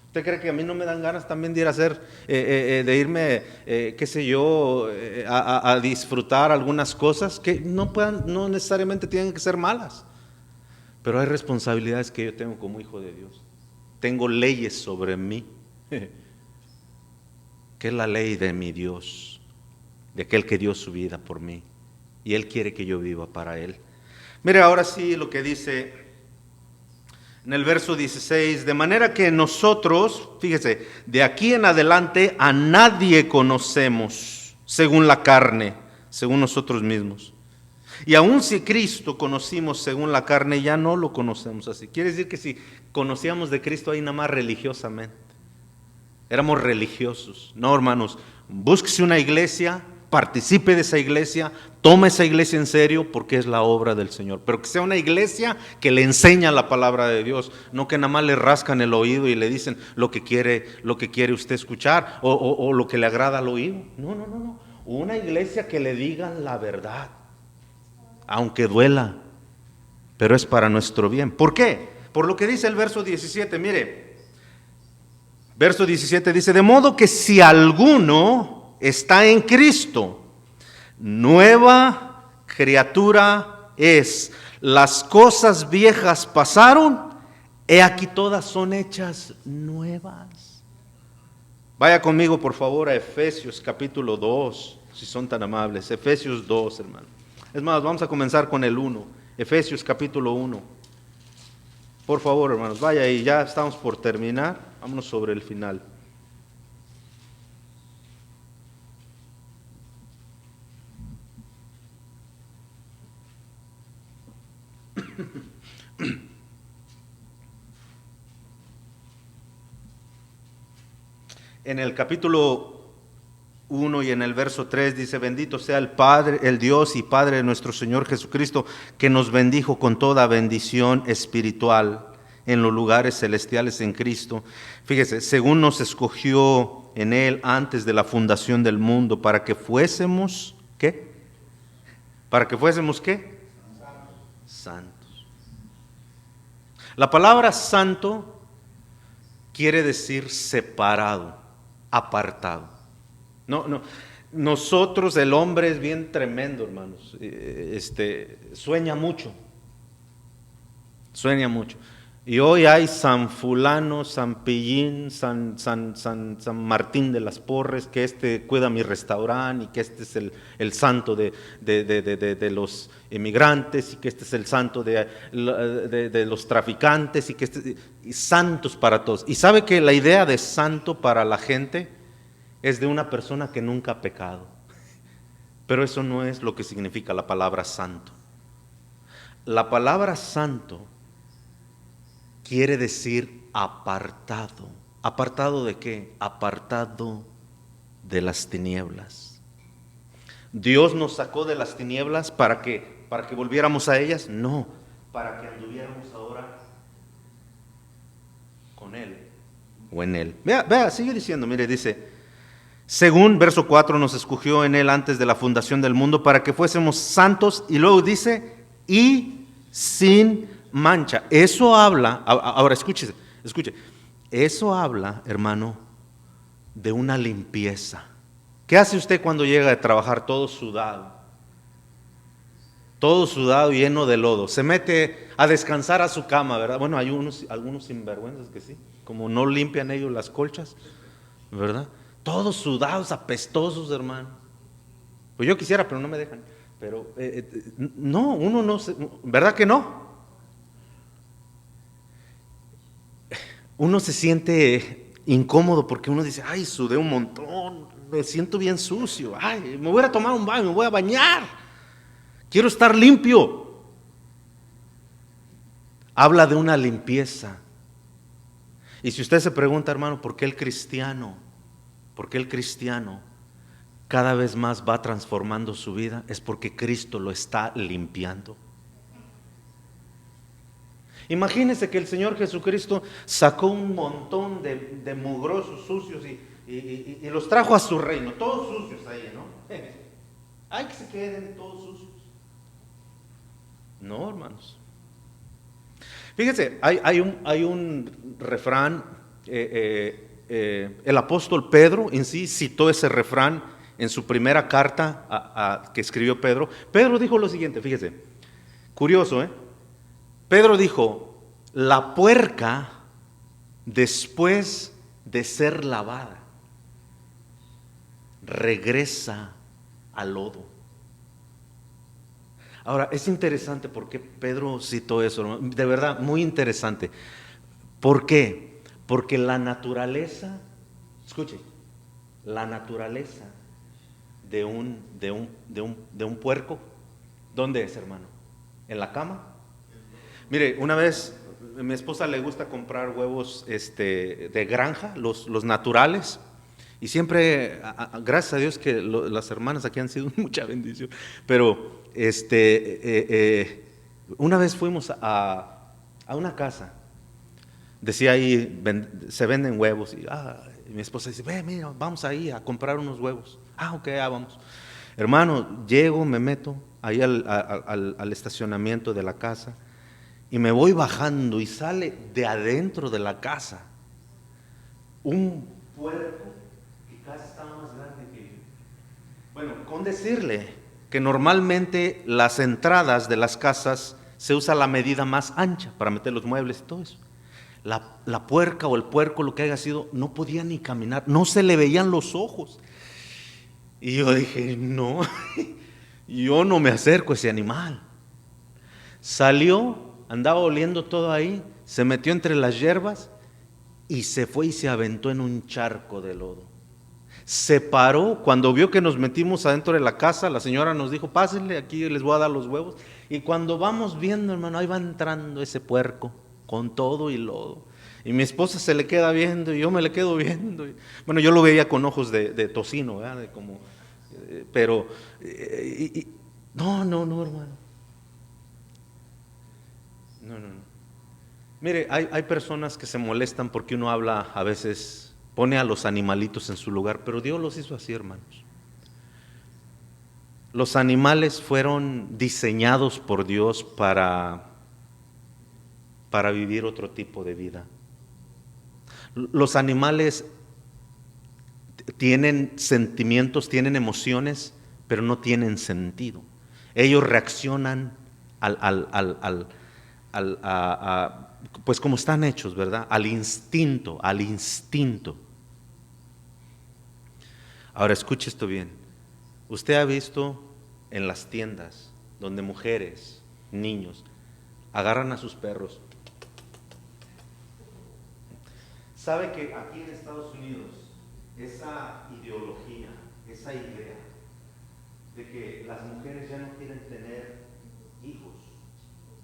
¿Usted cree que a mí no me dan ganas también de ir a hacer, de irme, qué sé yo, a disfrutar algunas cosas que no necesariamente tienen que ser malas? Pero hay responsabilidades que yo tengo como hijo de Dios. Tengo leyes sobre mí, que es la ley de mi Dios, de aquel que dio su vida por mí. Y Él quiere que yo viva para Él. Mire ahora sí lo que dice en el verso 16, de manera que nosotros, fíjese, de aquí en adelante a nadie conocemos según la carne, según nosotros mismos. Y aun si Cristo conocimos según la carne, ya no lo conocemos así. Quiere decir que si conocíamos de Cristo ahí nada más religiosamente, éramos religiosos. No, hermanos, búsquese una iglesia, participe de esa iglesia, tome esa iglesia en serio porque es la obra del Señor. Pero que sea una iglesia que le enseña la palabra de Dios, no que nada más le rascan el oído y le dicen lo que quiere usted escuchar o lo que le agrada al oído. No. Una iglesia que le digan la verdad, aunque duela, pero es para nuestro bien. ¿Por qué? Por lo que dice el verso 17, mire. Verso 17 dice, de modo que si alguno está en Cristo, nueva criatura es. Las cosas viejas pasaron, he aquí todas son hechas nuevas. Vaya conmigo por favor a Efesios capítulo 2, si son tan amables. Efesios 2, hermano. Es más, vamos a comenzar con el 1. Efesios capítulo 1. Por favor, hermanos, vaya ahí, ya estamos por terminar. Vámonos sobre el final. En el capítulo 1 y en el verso 3 dice, bendito sea el Padre, el Dios y Padre de nuestro Señor Jesucristo, que nos bendijo con toda bendición espiritual en los lugares celestiales en Cristo. Fíjese, según nos escogió en Él antes de la fundación del mundo, para que fuésemos, ¿qué? ¿Para que fuésemos qué? Santos. La palabra santo quiere decir separado, apartado. No, nosotros, el hombre es bien tremendo, hermanos. Sueña mucho. Y hoy hay San Fulano, San Pillín, San Martín de las Porres, que cuida mi restaurante y que este es el santo de los emigrantes y que este es el santo de los traficantes y santos para todos. Y sabe que la idea de santo para la gente es de una persona que nunca ha pecado. Pero eso no es lo que significa la palabra santo. La palabra santo quiere decir apartado. ¿Apartado de qué? Apartado de las tinieblas. ¿Dios nos sacó de las tinieblas para qué? ¿Para que volviéramos a ellas? No, para que anduviéramos ahora con Él o en Él. Vea, sigue diciendo, mire, dice, según verso 4, nos escogió en Él antes de la fundación del mundo para que fuésemos santos, y luego dice, y sin mancha. Eso habla, ahora escuche, eso habla, hermano, de una limpieza. ¿Qué hace usted cuando llega a trabajar todo sudado? Todo sudado, lleno de lodo. Se mete a descansar a su cama, ¿verdad? Bueno, hay algunos sinvergüenzas que sí, como no limpian ellos las colchas, ¿verdad? Todos sudados, apestosos, hermano. Pues yo quisiera, pero no me dejan. Pero no, uno no se, ¿verdad que no? Uno se siente incómodo porque uno dice, ay, sudé un montón, me siento bien sucio, ay, me voy a tomar un baño, me voy a bañar, quiero estar limpio. Habla de una limpieza. Y si usted se pregunta, hermano, ¿por qué el cristiano cada vez más va transformando su vida? Es porque Cristo lo está limpiando. Imagínese que el Señor Jesucristo sacó un montón de mugrosos sucios y los trajo a su reino, todos sucios ahí, ¿no? Hay que se queden todos sucios. No, hermanos. Fíjense, hay un refrán, el apóstol Pedro en sí citó ese refrán en su primera carta que escribió Pedro. Pedro dijo lo siguiente, fíjese, curioso, ¿eh? Pedro dijo, la puerca después de ser lavada regresa al lodo. Ahora, es interesante por qué Pedro citó eso, hermano. De verdad, muy interesante. ¿Por qué? Porque la naturaleza, escuche, la naturaleza de un puerco, ¿dónde es, hermano? ¿En la cama? Mire, una vez a mi esposa le gusta comprar huevos de granja, los naturales, y siempre, gracias a Dios que las hermanas aquí han sido mucha bendición, pero una vez fuimos a una casa, decía ahí, se venden huevos, y mi esposa dice, ve, mira, vamos ahí a comprar unos huevos. Ok, vamos. Hermano, llego, me meto ahí al estacionamiento de la casa, y me voy bajando y sale de adentro de la casa un puerco que casi estaba más grande que yo. Bueno, con decirle que normalmente las entradas de las casas se usa la medida más ancha para meter los muebles y todo eso. La puerca o el puerco, lo que haya sido, no podía ni caminar, no se le veían los ojos. Y yo dije, no, yo no me acerco a ese animal. Salió, andaba oliendo todo ahí, se metió entre las hierbas y se fue y se aventó en un charco de lodo. Se paró, cuando vio que nos metimos adentro de la casa, la señora nos dijo, pásenle, aquí les voy a dar los huevos. Y cuando vamos viendo, hermano, ahí va entrando ese puerco con todo y lodo. Y mi esposa se le queda viendo y yo me le quedo viendo. Bueno, yo lo veía con ojos de tocino, ¿verdad? Pero, no, hermano. No. Mire, hay personas que se molestan porque uno habla a veces, pone a los animalitos en su lugar, pero Dios los hizo así, hermanos. Los animales fueron diseñados por Dios para vivir otro tipo de vida. Los animales tienen sentimientos, tienen emociones, pero no tienen sentido. Ellos reaccionan pues como están hechos, ¿verdad? Al instinto. Ahora escuche esto bien. Usted ha visto en las tiendas donde mujeres, niños, agarran a sus perros. ¿Sabe que aquí en Estados Unidos esa ideología, esa idea de que las mujeres ya no quieren tener hijos,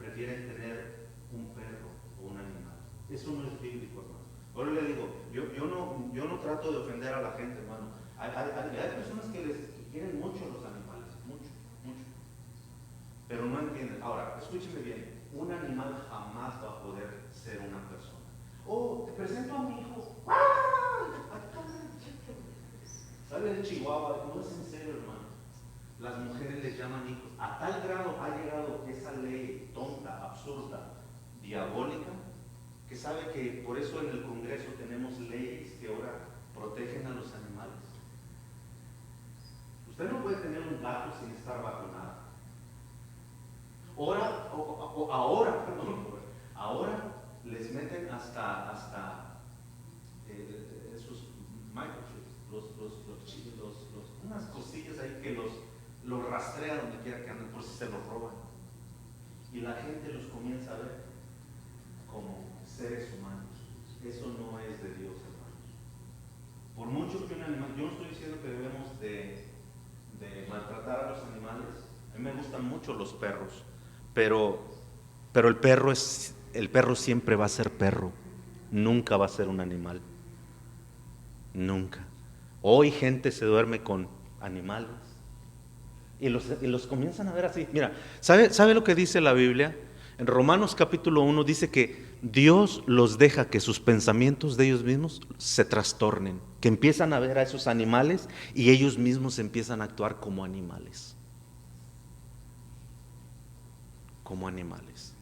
prefieren tener un perro o un animal. Eso no es bíblico, hermano. Ahora le digo, yo no trato de ofender a la gente, hermano. Hay personas que quieren mucho los animales, mucho, mucho. Pero no entienden. Ahora, escúcheme bien, un animal jamás va a poder ser una persona. Oh, te presento a mi hijo. ¿Sale el chihuahua? No es en serio, hermano. Las mujeres les llaman hijos. A tal grado ha llegado esa ley tonta, absurda, diabólica, que sabe que por eso en el Congreso tenemos leyes que ahora protegen a los animales. Usted no puede tener un gato sin estar vacunado. Ahora les meten hasta esos microchips, unas cosillas ahí que los rastrean donde quiera que anden por si se los roban. Y la gente los comienza a ver como seres humanos. Eso no es de Dios, hermanos. Por mucho que un animal, yo no estoy diciendo que debemos de maltratar a los animales. A mí me gustan mucho los perros, pero el perro siempre va a ser perro, nunca va a ser un animal, nunca. Hoy gente se duerme con animales y los comienzan a ver así. Mira, ¿sabe lo que dice la Biblia? En Romanos capítulo 1 dice que Dios los deja que sus pensamientos de ellos mismos se trastornen, que empiezan a ver a esos animales y ellos mismos empiezan a actuar como animales. Como animales.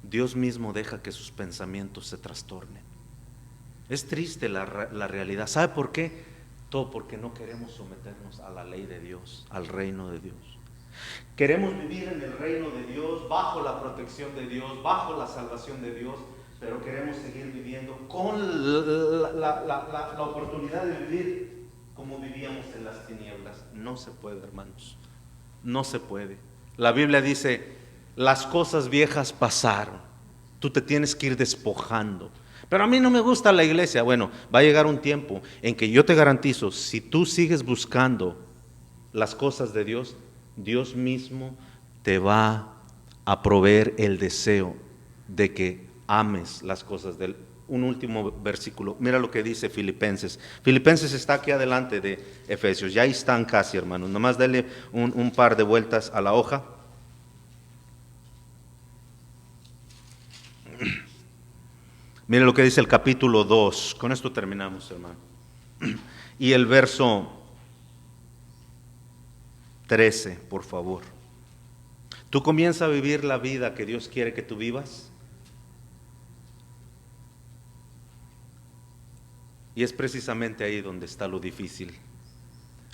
Dios mismo deja que sus pensamientos se trastornen. Es triste la realidad. ¿Sabe por qué? Todo porque no queremos someternos a la ley de Dios, al reino de Dios. Queremos vivir en el reino de Dios, bajo la protección de Dios, bajo la salvación de Dios, pero queremos seguir viviendo con la oportunidad de vivir como vivíamos en las tinieblas. No se puede, hermanos. No se puede. La Biblia dice, las cosas viejas pasaron. Tú te tienes que ir despojando. Pero a mí no me gusta la iglesia. Bueno, va a llegar un tiempo en que yo te garantizo, si tú sigues buscando las cosas de Dios, Dios mismo te va a proveer el deseo de que ames las cosas de Él. Un último versículo, mira lo que dice Filipenses. Filipenses está aquí adelante de Efesios, ya ahí están casi, hermanos. Nomás dale un par de vueltas a la hoja. Mire lo que dice el capítulo 2, con esto terminamos, hermano. Y el verso 13, por favor. Tú comienzas a vivir la vida que Dios quiere que tú vivas. Y es precisamente ahí donde está lo difícil.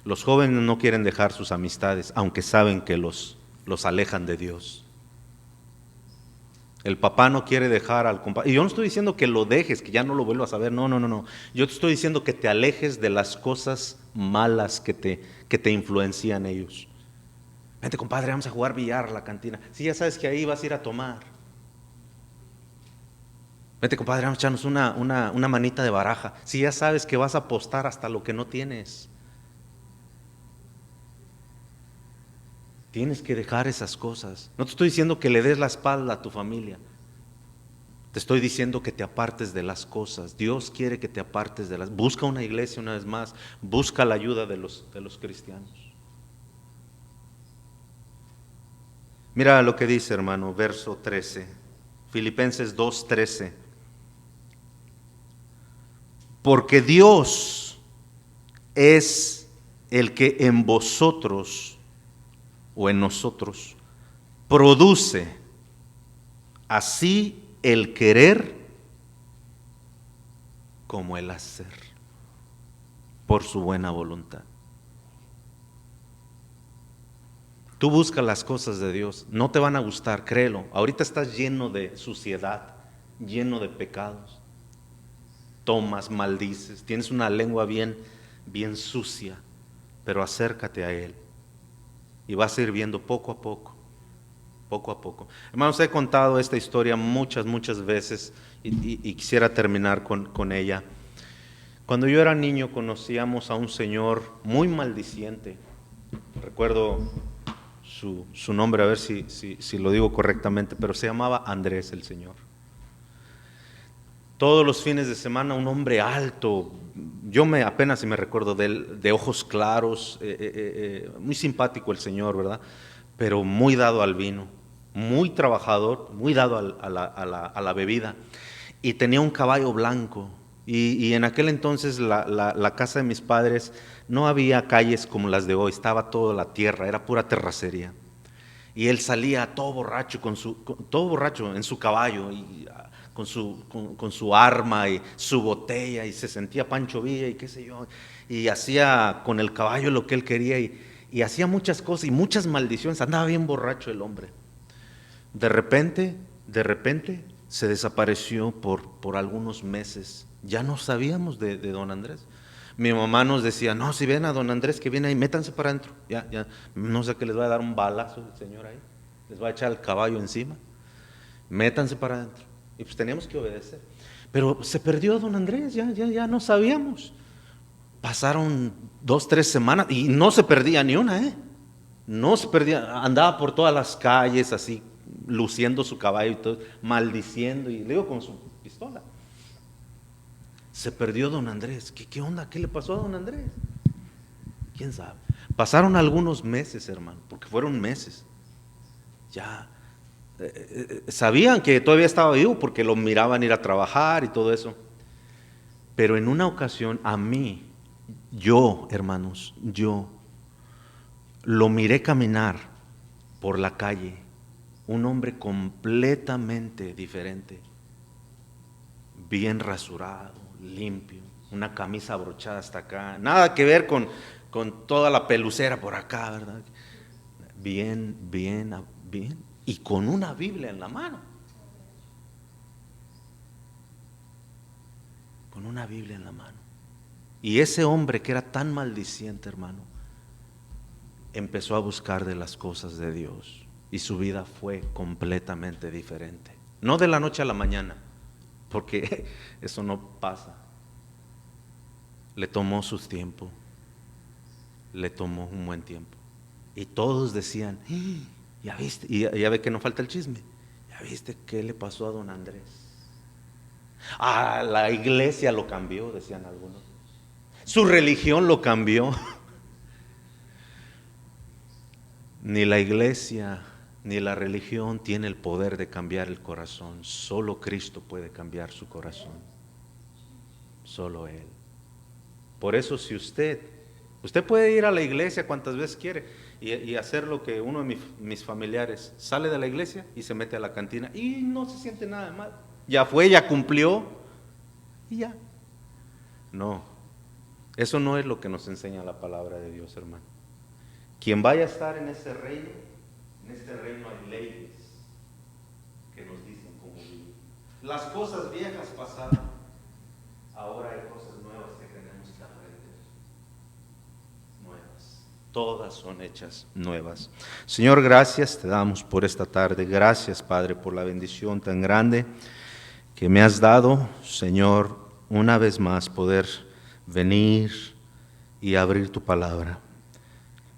Los jóvenes no quieren dejar sus amistades, aunque saben que los alejan de Dios. El papá no quiere dejar al compadre. Y yo no estoy diciendo que lo dejes, que ya no lo vuelvas a ver. No. Yo te estoy diciendo que te alejes de las cosas malas que te influencian ellos. Vente, compadre, vamos a jugar billar a la cantina. Sí, ya sabes que ahí vas a ir a tomar. Vete, compadre, vamos a echarnos una manita de baraja. Si ya sabes que vas a apostar hasta lo que no tienes. Tienes que dejar esas cosas. No te estoy diciendo que le des la espalda a tu familia. Te estoy diciendo que te apartes de las cosas. Dios quiere que te apartes de las. Busca una iglesia una vez más. Busca la ayuda de los cristianos. Mira lo que dice, hermano, verso 13. Filipenses 2:13. Porque Dios es el que en vosotros o en nosotros produce así el querer como el hacer por su buena voluntad. Tú buscas las cosas de Dios, no te van a gustar, créelo. Ahorita estás lleno de suciedad, lleno de pecados. Tomas, maldices, tienes una lengua bien sucia, pero acércate a Él y vas a ir viendo poco a poco. Hermanos, he contado esta historia muchas veces y quisiera terminar con ella. Cuando yo era niño conocíamos a un señor muy maldiciente. Recuerdo su nombre, a ver si lo digo correctamente, pero se llamaba Andrés el señor. Todos los fines de semana un hombre alto, yo apenas si me recuerdo de él, de ojos claros, muy simpático el señor, ¿verdad? Pero muy dado al vino, muy trabajador, muy dado a la bebida. Y tenía un caballo blanco. Y en aquel entonces la casa de mis padres no había calles como las de hoy, estaba toda la tierra, era pura terracería. Y él salía todo borracho, todo borracho en su caballo, y con su arma y su botella, y se sentía Pancho Villa y qué sé yo, y hacía con el caballo lo que él quería, y hacía muchas cosas y muchas maldiciones, andaba bien borracho el hombre. De repente se desapareció por algunos meses. Ya no sabíamos de don Andrés. Mi mamá nos decía, no, si ven a don Andrés que viene ahí, métanse para adentro. Ya, no sé, que les va a dar un balazo el señor ahí, les va a echar el caballo encima. Métanse para adentro. Y pues teníamos que obedecer. Pero se perdió don Andrés, ya no sabíamos. Pasaron 2, 3 semanas y no se perdía ni una, no se perdía, andaba por todas las calles así, luciendo su caballo y todo, maldiciendo, y le digo con su pistola. Se perdió don Andrés. ¿Qué onda? ¿Qué le pasó a don Andrés? ¿Quién sabe? Pasaron algunos meses, hermano, porque fueron meses. Ya sabían que todavía estaba vivo porque lo miraban ir a trabajar y todo eso. Pero en una ocasión a mí, hermanos, yo lo miré caminar por la calle, un hombre completamente diferente, bien rasurado, limpio, una camisa abrochada hasta acá, nada que ver con toda la pelucera por acá, ¿verdad? Bien, y con una Biblia en la mano. Con una Biblia en la mano. Y ese hombre que era tan maldiciente, hermano, empezó a buscar de las cosas de Dios y su vida fue completamente diferente. No de la noche a la mañana, porque eso no pasa. Le tomó su tiempo, le tomó un buen tiempo. Y todos decían, ya viste, y ya ve que no falta el chisme, ya viste qué le pasó a don Andrés. La iglesia lo cambió, decían algunos. Su religión lo cambió. Ni la iglesia ni la religión tiene el poder de cambiar el corazón. Solo Cristo puede cambiar su corazón. Solo Él. Por eso si usted puede ir a la iglesia cuantas veces quiere y hacer lo que uno de mis familiares sale de la iglesia y se mete a la cantina y no se siente nada mal. Ya fue, ya cumplió y ya. No, eso no es lo que nos enseña la palabra de Dios, hermano. Quien vaya a estar en este reino hay leyes que nos dicen cómo vivir. Las cosas viejas pasaron, ahora hay cosas nuevas que tenemos que aprender. Nuevas. Todas son hechas nuevas. Señor, gracias te damos por esta tarde. Gracias, Padre, por la bendición tan grande que me has dado, Señor, una vez más poder venir y abrir tu palabra.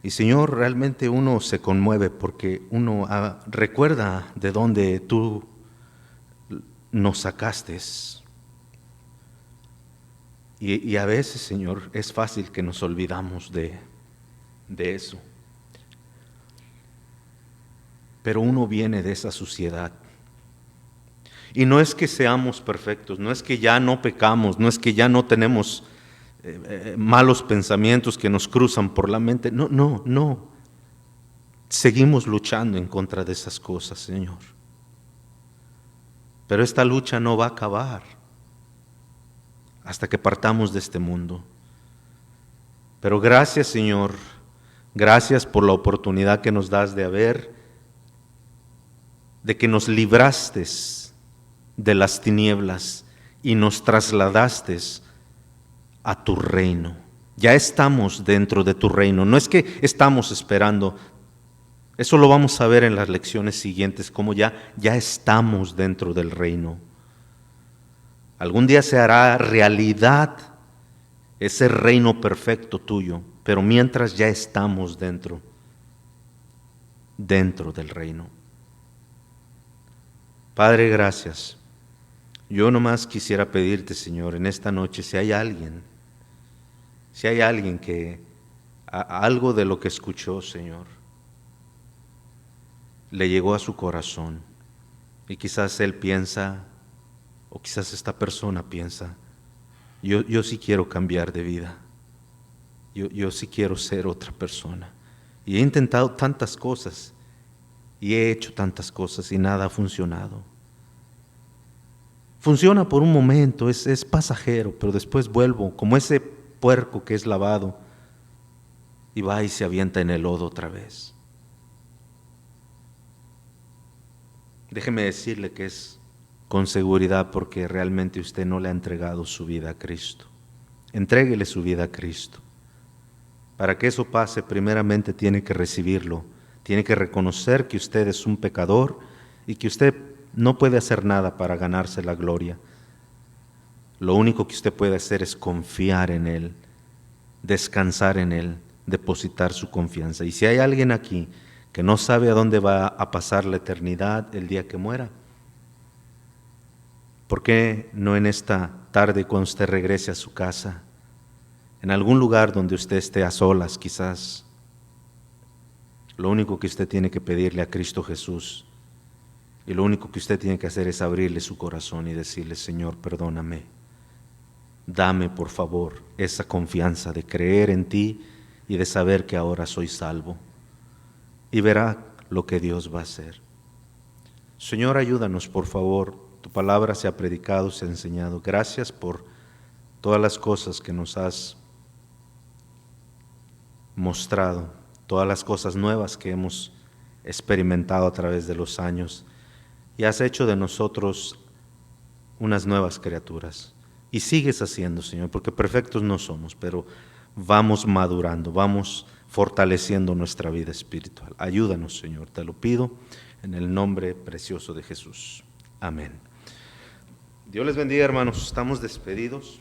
Y Señor, realmente uno se conmueve porque uno recuerda de dónde tú nos sacaste. Y a veces, Señor, es fácil que nos olvidamos de eso. Pero uno viene de esa suciedad. Y no es que seamos perfectos, no es que ya no pecamos, no es que ya no tenemos malos pensamientos que nos cruzan por la mente. No. Seguimos luchando en contra de esas cosas, Señor. Pero esta lucha no va a acabar hasta que partamos de este mundo. Pero gracias, Señor, gracias por la oportunidad que nos das de que nos libraste de las tinieblas y nos trasladaste a tu reino. Ya estamos dentro de tu reino, no es que estamos esperando, eso lo vamos a ver en las lecciones siguientes, como ya estamos dentro del reino. Algún día se hará realidad ese reino perfecto tuyo, pero mientras ya estamos dentro dentro del reino. Padre, gracias. Yo nomás quisiera pedirte, Señor, en esta noche, si hay alguien que algo de lo que escuchó, Señor, le llegó a su corazón, y quizás él piensa, o quizás esta persona piensa, yo sí quiero cambiar de vida, yo sí quiero ser otra persona, y he intentado tantas cosas, y he hecho tantas cosas, y nada ha funcionado. Funciona por un momento, es pasajero, pero después vuelvo, como ese puerco que es lavado, y va y se avienta en el lodo otra vez. Déjeme decirle que es con seguridad porque realmente usted no le ha entregado su vida a Cristo. Entréguele su vida a Cristo. Para que eso pase, primeramente tiene que recibirlo, tiene que reconocer que usted es un pecador y que usted no puede hacer nada para ganarse la gloria. Lo único que usted puede hacer es confiar en Él, descansar en Él, depositar su confianza. Y si hay alguien aquí que no sabe a dónde va a pasar la eternidad el día que muera, ¿por qué no en esta tarde cuando usted regrese a su casa, en algún lugar donde usted esté a solas quizás, lo único que usted tiene que pedirle a Cristo Jesús y lo único que usted tiene que hacer es abrirle su corazón y decirle: Señor, perdóname, dame por favor esa confianza de creer en ti y de saber que ahora soy salvo, y verá lo que Dios va a hacer. Señor, ayúdanos por favor, tu palabra se ha predicado, se ha enseñado. Gracias por todas las cosas que nos has mostrado, todas las cosas nuevas que hemos experimentado a través de los años, y has hecho de nosotros unas nuevas criaturas. Y sigues haciendo, Señor, porque perfectos no somos, pero vamos madurando, vamos fortaleciendo nuestra vida espiritual. Ayúdanos, Señor, te lo pido en el nombre precioso de Jesús. Amén. Dios les bendiga, hermanos. Estamos despedidos.